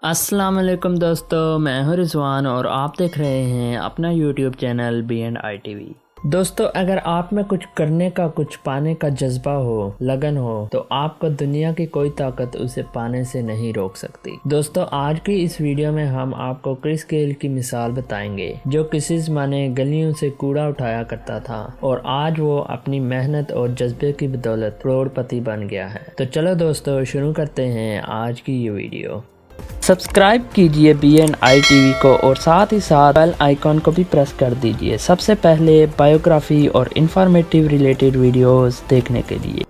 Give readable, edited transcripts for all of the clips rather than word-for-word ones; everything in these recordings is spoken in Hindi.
अस्सलाम वालेकुम दोस्तों, मैं हूं रिजवान और आप देख रहे हैं अपना यूट्यूब चैनल BNI TV। दोस्तों, अगर आप में कुछ करने का, कुछ पाने का जज्बा हो, लगन हो, तो आपको दुनिया की कोई ताकत उसे पाने से नहीं रोक सकती। दोस्तों, आज की इस वीडियो में हम आपको क्रिस गेल की मिसाल बताएंगे, जो किसी ज़माने गलियों से कूड़ा उठाया करता था और आज वो अपनी मेहनत और जज्बे की बदौलत करोड़पति बन गया है। तो चलो दोस्तों, शुरू करते हैं आज की ये वीडियो। सब्सक्राइब कीजिए BNI TV को और साथ ही साथ बेल आइकॉन को भी प्रेस कर दीजिए सबसे पहले बायोग्राफी और इंफॉर्मेटिव रिलेटेड वीडियोस देखने के लिए।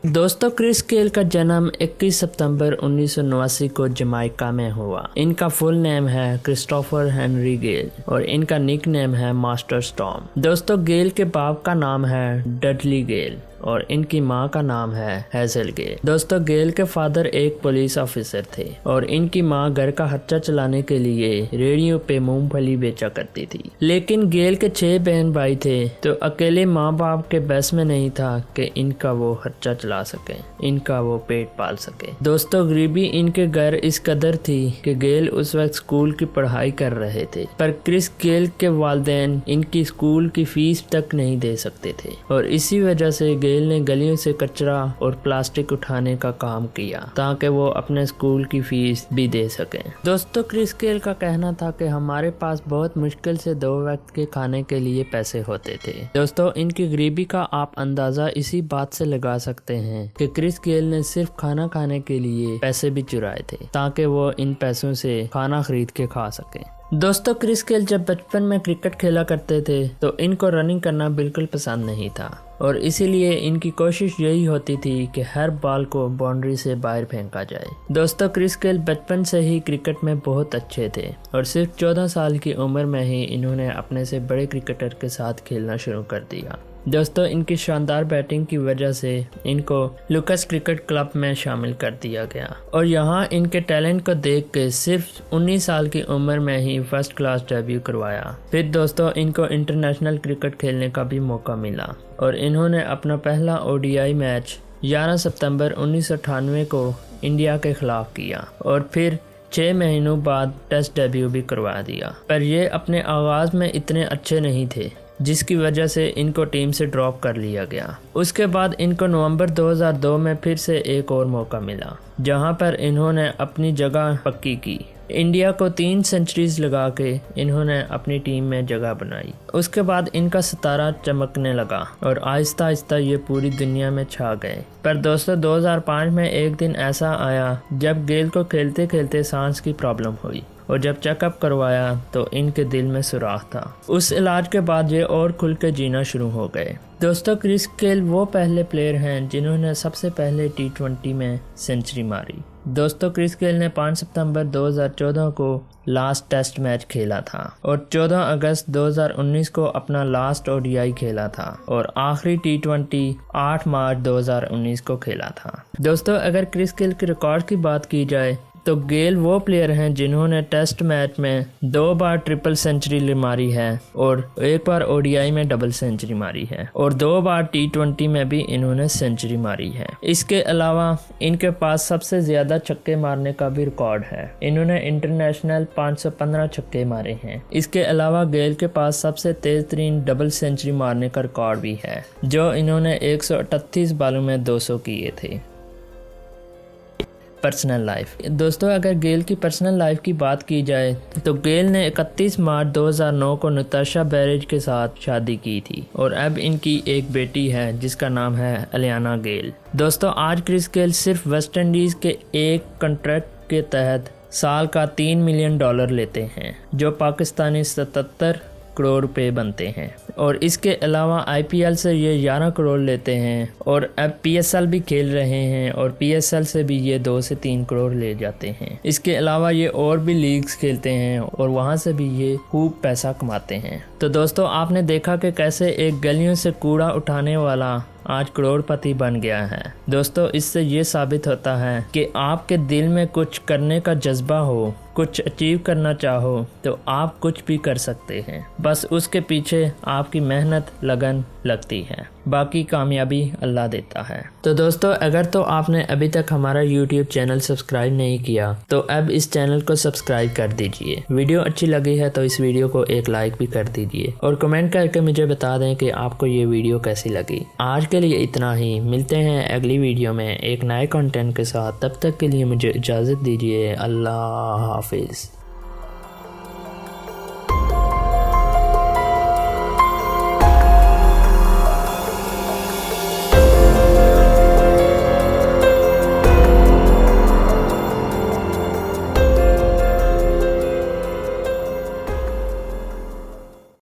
दोस्तों, क्रिस गेल का जन्म 21 सितंबर 1989 को जमाइका में हुआ। इनका फुल नेम है क्रिस्टोफर हेनरी गेल और इनका निक नेम है मास्टर स्टॉर्म। दोस्तों, गेल के बाप का नाम है डडली गेल और इनकी माँ का नाम है हेजल गेल। दोस्तों, गेल के फादर एक पुलिस ऑफिसर थे और इनकी माँ घर का खर्चा चलाने के लिए रेडियो पे मूंगफली बेचा करती थी। लेकिन गेल के 6 बहन भाई थे, तो अकेले माँ बाप के बस में नहीं था कि इनका वो खर्चा चला सके, इनका वो पेट पाल सके। दोस्तों, गरीबी इनके घर इस कदर थी कि गेल उस वक्त स्कूल की पढ़ाई कर रहे थे, पर क्रिस गेल के वालिदैन इनकी स्कूल की फीस तक नहीं दे सकते थे और इसी वजह से गेल ने गलियों से कचरा और प्लास्टिक उठाने का काम किया ताकि वो अपने स्कूल की फीस भी दे सकें। दोस्तों, क्रिस गेल का कहना था कि हमारे पास बहुत मुश्किल से 2 वक्त के खाने के लिए पैसे होते थे। दोस्तों, इनकी गरीबी का आप अंदाजा इसी बात से लगा सकते हैं कि क्रिस गेल ने सिर्फ खाना खाने के लिए पैसे भी चुराए थे ताकि वो इन पैसों से खाना खरीद के खा सके। दोस्तों, क्रिस गेल जब बचपन में क्रिकेट खेला करते थे तो इनको रनिंग करना बिल्कुल पसंद नहीं था और इसीलिए इनकी कोशिश यही होती थी कि हर बॉल को बाउंड्री से बाहर फेंका जाए। दोस्तों, क्रिस गेल बचपन से ही क्रिकेट में बहुत अच्छे थे और सिर्फ 14 साल की उम्र में ही इन्होंने अपने से बड़े क्रिकेटर के साथ खेलना शुरू कर दिया। दोस्तों, इनकी शानदार बैटिंग की वजह से इनको लुकस क्रिकेट क्लब में शामिल कर दिया गया और यहाँ इनके टैलेंट को देख के सिर्फ 19 साल की उम्र में ही फर्स्ट क्लास डेब्यू करवाया। फिर दोस्तों, इनको इंटरनेशनल क्रिकेट खेलने का भी मौका मिला और इन्होंने अपना पहला ODI मैच 11 सितंबर 1998 को इंडिया के खिलाफ किया और फिर 6 महीनों बाद टेस्ट डेब्यू भी करवा दिया। पर ये अपने आगाज में इतने अच्छे नहीं थे, जिसकी वजह से इनको टीम से ड्रॉप कर लिया गया। उसके बाद इनको नवंबर 2002 में फिर से एक और मौका मिला, जहां पर इन्होंने अपनी जगह पक्की की। इंडिया को 3 सेंचुरीज लगा के इन्होंने अपनी टीम में जगह बनाई। उसके बाद इनका सितारा चमकने लगा और आहिस्ता आहिस्ता ये पूरी दुनिया में छा गए। पर दोस्तों, 2005 में एक दिन ऐसा आया जब गेल को खेलते खेलते सांस की प्रॉब्लम हुई और जब चेकअप करवाया तो इनके दिल में सुराख था। उस इलाज के बाद ये और खुल के जीना शुरू हो गए। दोस्तों, क्रिस गेल वो पहले प्लेयर हैं जिन्होंने सबसे पहले T20 में सेंचुरी मारी। दोस्तों, क्रिस गेल ने 5 सितंबर 2014 को लास्ट टेस्ट मैच खेला था और 14 अगस्त 2019 को अपना लास्ट ODI खेला था और आखिरी T20 8 मार्च 2019 को खेला था। दोस्तों, अगर क्रिस गेल के रिकॉर्ड की बात की जाए तो गेल वो प्लेयर हैं जिन्होंने टेस्ट मैच में 2 बार ट्रिपल सेंचुरी मारी है और 1 बार ODI में डबल सेंचुरी मारी है और 2 बार T20 में भी इन्होंने सेंचुरी मारी है। इसके अलावा इनके पास सबसे ज्यादा छक्के मारने का भी रिकॉर्ड है। इन्होंने इंटरनेशनल 515 छक्के मारे हैं। इसके अलावा गेल के पास सबसे तेज तरीन डबल सेंचुरी मारने का रिकॉर्ड भी है, जो इन्होंने 138 बालों में 200 किए थे। Personal life. दोस्तों, अगर गेल की पर्सनल लाइफ की बात की जाए तो गेल ने 31 मार्च 2009 को नताशा बैरिज के साथ शादी की थी और अब इनकी एक बेटी है जिसका नाम है अलियाना गेल। दोस्तों, आज क्रिस गेल सिर्फ वेस्ट इंडीज के एक कॉन्ट्रैक्ट के तहत साल का $3 मिलियन लेते हैं, जो पाकिस्तानी 77 करोड़ रुपए बनते हैं और इसके अलावा IPL से ये 11 करोड़ लेते हैं और अब PSL भी खेल रहे हैं और PSL से भी ये 2 से 3 करोड़ ले जाते हैं। इसके अलावा ये और भी लीग्स खेलते हैं और वहाँ से भी ये खूब पैसा कमाते हैं। तो दोस्तों, आपने देखा कि कैसे एक गलियों से कूड़ा उठाने वाला आज करोड़पति बन गया है। दोस्तों, इससे ये साबित होता है कि आपके दिल में कुछ करने का जज्बा हो कुछ अचीव करना चाहो तो आप कुछ भी कर सकते हैं, बस उसके पीछे आपकी मेहनत लगन लगती है, बाकी कामयाबी अल्लाह देता है। तो दोस्तों, अगर तो आपने अभी तक हमारा YouTube चैनल सब्सक्राइब नहीं किया तो अब इस चैनल को सब्सक्राइब कर दीजिए। वीडियो अच्छी लगी है तो इस वीडियो को एक लाइक भी कर दीजिए और कमेंट करके मुझे बता दें कि आपको ये वीडियो कैसी लगी। आज के लिए इतना ही, मिलते हैं अगली वीडियो में एक नए कंटेंट के साथ। तब तक के लिए मुझे इजाज़त दीजिए। अल्लाह हाफिज़।